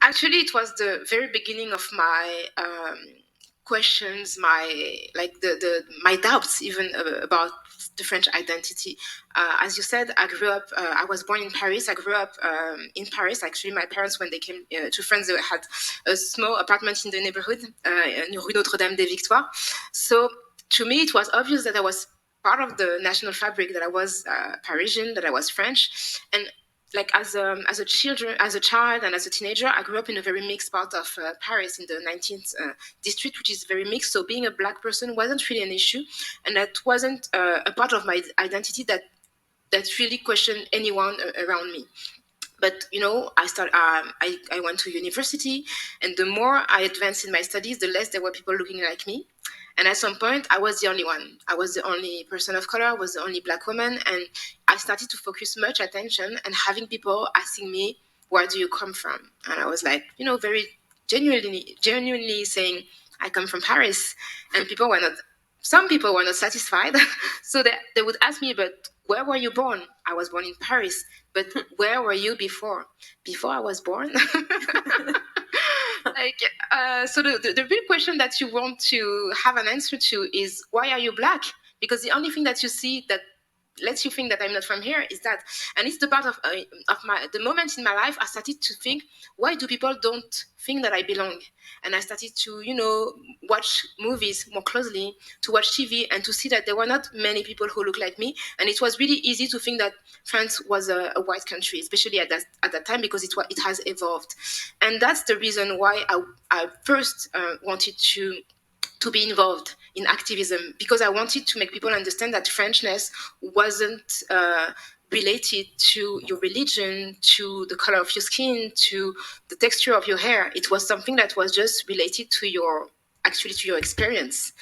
Actually, it was the very beginning of my questions, my doubts even about the French identity. As you said, I grew up. I was born in Paris. I grew up in Paris. Actually, my parents, when they came to France, they had a small apartment in the neighborhood, Rue Notre-Dame-des-Victoires. So to me, it was obvious that I was part of the national fabric, that I was Parisian, that I was French, and like as a child and as a teenager, I grew up in a very mixed part of Paris in the 19th district, which is very mixed. So being a black person wasn't really an issue, and that wasn't a part of my identity that really questioned anyone around me. But I went to university, and the more I advanced in my studies, the less there were people looking like me. And at some point, I was the only one. I was the only person of color. I was the only black woman, and I started to focus much attention and having people asking me, "Where do you come from?" And I was like, very genuinely saying, "I come from Paris," and people were not. Some people were not satisfied, so they would ask me, "But where were you born?" I was born in Paris. But where were you before? Before I was born? So the real question that you want to have an answer to is, why are you black? Because the only thing that you see that lets you think that I'm not from here is that, and it's the part of the moment in my life I started to think, why do people don't think that I belong? And I started to watch movies more closely, to watch TV, and to see that there were not many people who look like me, and it was really easy to think that France was a white country, especially at that time, because it has evolved. And that's the reason why I first wanted to be involved in activism, because I wanted to make people understand that Frenchness wasn't related to your religion, to the color of your skin, to the texture of your hair. It was something that was just related to your experience.